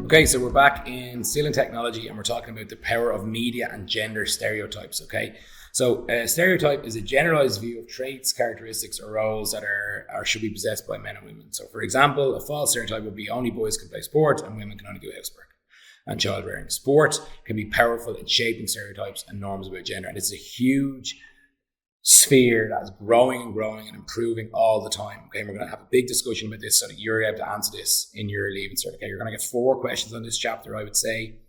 Okay, so we're back still in technology, and we're talking about the power of media and gender stereotypes, okay? So a stereotype is a generalized view of traits, characteristics, or roles that are should be possessed by men and women. So for example, a false stereotype would be only boys can play sport and women can only do housework and child rearing. Sport can be powerful in shaping stereotypes and norms about gender, and it's a huge sphere that is growing and growing and improving all the time. Okay, and we're going to have a big discussion about this so that you're able to answer this in your Leaving Cert. Okay, you're going to get 4 questions on this chapter, I would say,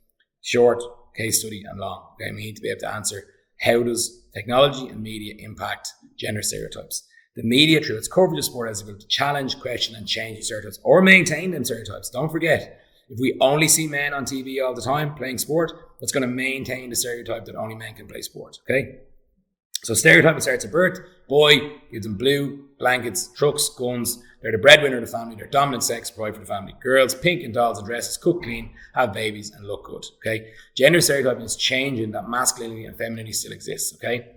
short, case study, and long. Okay, and we need to be able to answer, how does technology and media impact gender stereotypes? The media, through its coverage of sport, has able to challenge, question, and change these stereotypes or maintain them stereotypes. Don't forget, if we only see men on TV all the time playing sport, that's going to maintain the stereotype that only men can play sport. Okay. So stereotyping starts at birth. Boy, gives them blue, blankets, trucks, guns. They're the breadwinner of the family. They're dominant sex, provide for the family. Girls, pink and dolls and dresses, cook clean, have babies and look good. Okay. Gender stereotyping is changing, that masculinity and femininity still exists. Okay.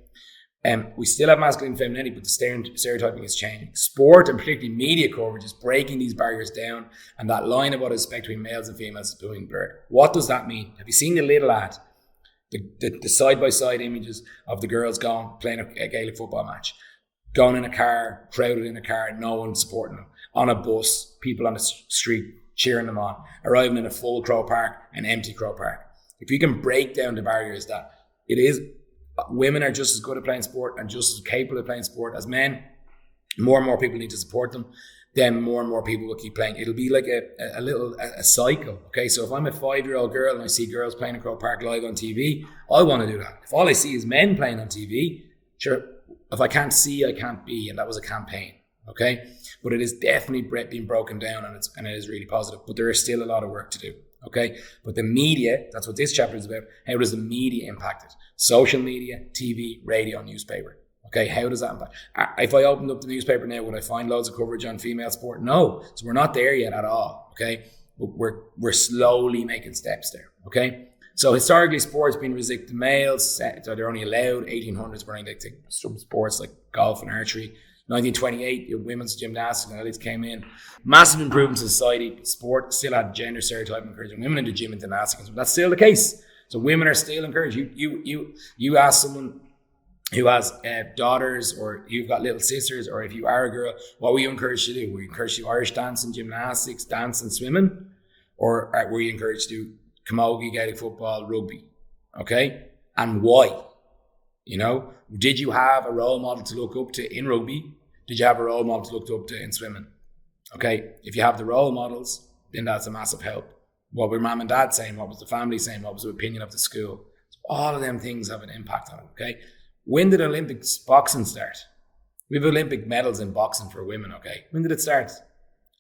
We still have masculinity and femininity, but the stereotyping is changing. Sport and particularly media coverage is breaking these barriers down, and that line of what is expected between males and females is being blurred. What does that mean? Have you seen the little ad? The side-by-side images of the girls playing a Gaelic football match, going in a car, crowded in a car, no one supporting them, on a bus, people on the street cheering them on, arriving in a full Crow Park, an empty Crow Park. If you can break down the barriers that women are just as good at playing sport and just as capable of playing sport as men, more and more people need to support them, then more and more people will keep playing. It'll be like a cycle. Okay, so if I'm a 5-year-old girl and I see girls playing in Crow Park live on TV, I want to do that. If all I see is men playing on TV, sure, if I can't see, I can't be, and that was a campaign. Okay, but it is definitely being broken down, and it is really positive. But there is still a lot of work to do. Okay, but the media, that's what this chapter is about. How does the media impact it? Social media, TV, radio, newspaper. Okay, how does that impact? If I opened up the newspaper now, would I find loads of coverage on female sport? No. So we're not there yet at all. Okay, but we're slowly making steps there. Okay, so historically, sports been restricted to males. So they're only allowed 1800s, where they take some sports like golf and archery. 1928, women's gymnastics and athletics came in. Massive improvements in society. Sport still had gender stereotype, encouraging women into gym and gymnastics. That's still the case. So women are still encouraged. You ask someone who has daughters, or you've got little sisters, or if you are a girl, what were you encouraged to do? Were you encouraged to do Irish dance and gymnastics, dance and swimming? Or were you encouraged to do camogie, Gaelic football, rugby? Okay? And why? You know, did you have a role model to look up to in rugby? Did you have a role model to look up to in swimming? Okay, if you have the role models, then that's a massive help. What were mom and dad saying? What was the family saying? What was the opinion of the school? So all of them things have an impact on it, okay? When did Olympics boxing start? We have Olympic medals in boxing for women, okay? When did it start?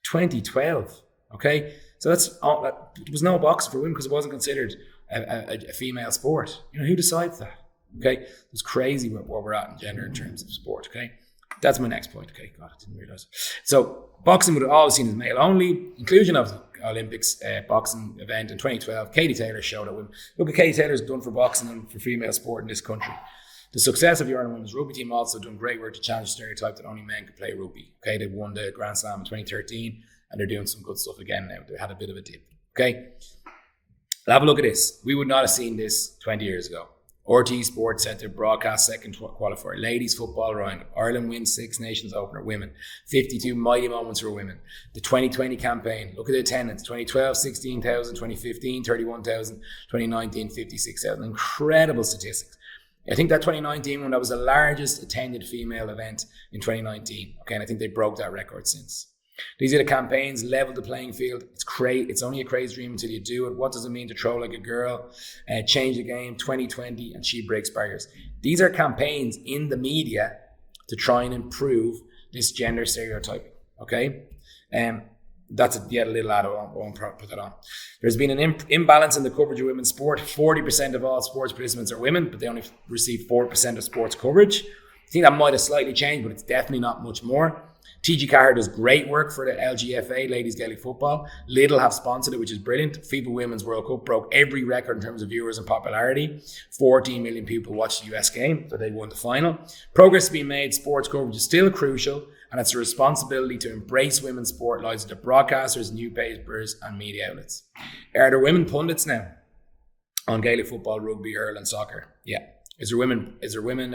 2012, okay? So there was no boxing for women because it wasn't considered a female sport. You know, who decides that? Okay, it's crazy where we're at in gender in terms of sport. Okay, that's my next point. Okay, God, I didn't realize. So boxing would have always seen as male only. Inclusion of the Olympics boxing event in 2012. Katie Taylor showed that women. Look at Katie Taylor's done for boxing and for female sport in this country. The success of the Ireland women's rugby team also done great work to challenge the stereotype that only men could play rugby. Okay, they won the Grand Slam in 2013, and they're doing some good stuff again now. They had a bit of a dip. Okay, have a look at this. We would not have seen this 20 years ago. RTÉ Sports set their broadcast second qualifier. Ladies football round. Ireland wins Six Nations opener. Women. 52 mighty moments for women. The 2020 campaign. Look at the attendance. 2012, 16,000. 2015, 31,000. 2019, 56,000. Incredible statistics. I think that 2019 one, that was the largest attended female event in 2019. Okay, and I think they broke that record since. These are the campaigns, level the playing field. It's only a crazy dream until you do it. What does it mean to throw like a girl? Change the game, 2020, and she breaks barriers. These are campaigns in the media to try and improve this gender stereotyping, okay? That's yet a little ad. I won't put that on. There's been an imbalance in the coverage of women's sport. 40% of all sports participants are women, but they only receive 4% of sports coverage. I think that might have slightly changed, but it's definitely not much more. TG Carr does great work for the LGFA, Ladies Gaelic Football. Lidl have sponsored it, which is brilliant. FIFA Women's World Cup broke every record in terms of viewers and popularity. 14 million people watched the US game, so they won the final. Progress has been made. Sports coverage is still crucial, and it's a responsibility to embrace women's sport lies with the broadcasters, newspapers, and media outlets. Are there women pundits now on Gaelic football, rugby, hurling, soccer? Yeah. Is there women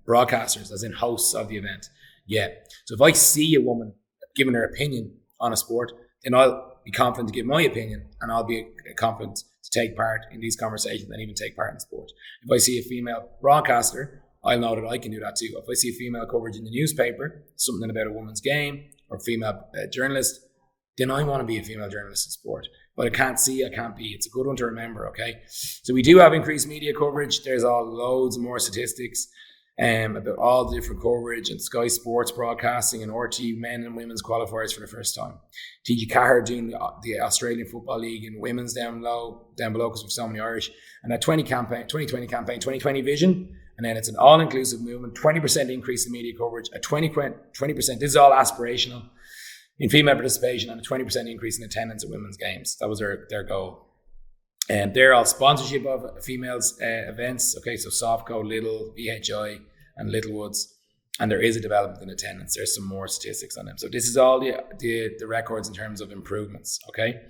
broadcasters, as in hosts of the event? Yeah. So if I see a woman giving her opinion on a sport, then I'll be confident to give my opinion, and I'll be confident to take part in these conversations and even take part in sport. If I see a female broadcaster, I'll know that I can do that too. If I see female coverage in the newspaper, something about a woman's game or female journalist, then I want to be a female journalist in sport. But I can't see, I can't be. It's a good one to remember, okay? So we do have increased media coverage. There's all loads more statistics about all the different coverage and Sky Sports broadcasting and RT men and women's qualifiers for the first time. TG Carr doing the Australian Football League and women's down below because we've so many Irish. And that 2020 campaign, 2020 vision. And then it's an all-inclusive movement, 20% increase in media coverage, a 20%, this is all aspirational, in female participation, and a 20% increase in attendance at women's games. That was their goal. And they're all sponsorship of females events. Okay, so Softco, Lidl, VHI, and Littlewoods. And there is a development in attendance. There's some more statistics on them. So this is all the records in terms of improvements, okay?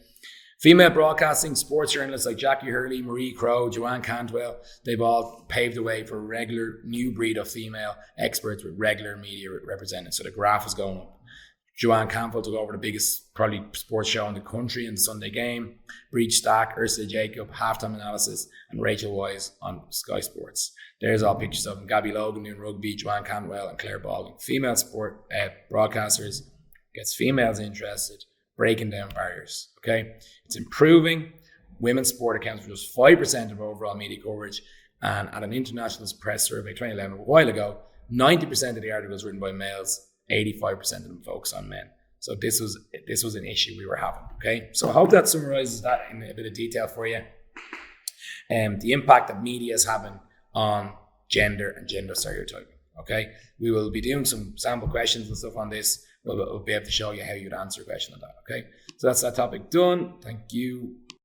Female broadcasting, sports journalists like Jackie Hurley, Marie Crowe, Joanne Cantwell, they've all paved the way for a regular new breed of female experts with regular media represented. So the graph is going up. Joanne Campbell took over the biggest, probably, sports show in the country in the Sunday Game. Breach Stack, Ursula Jacob, Halftime Analysis, and Rachel Wise on Sky Sports. There's all pictures of them. Gabby Logan doing rugby, Joanne Cantwell, and Claire Baldwin. Female sport broadcasters gets females interested, breaking down barriers. Okay, it's improving. Women's sport accounts for just 5% of overall media coverage, and at an international press survey 2011 a while ago, 90% of the articles written by males, 85% of them focus on men. So this was an issue we were having. Okay, so I hope that summarizes that in a bit of detail for you. The impact that media is having on gender and gender stereotyping. Okay, we will be doing some sample questions and stuff on this. We'll be able to show you how you'd answer a question on that. Okay, so that's that topic done. Thank you.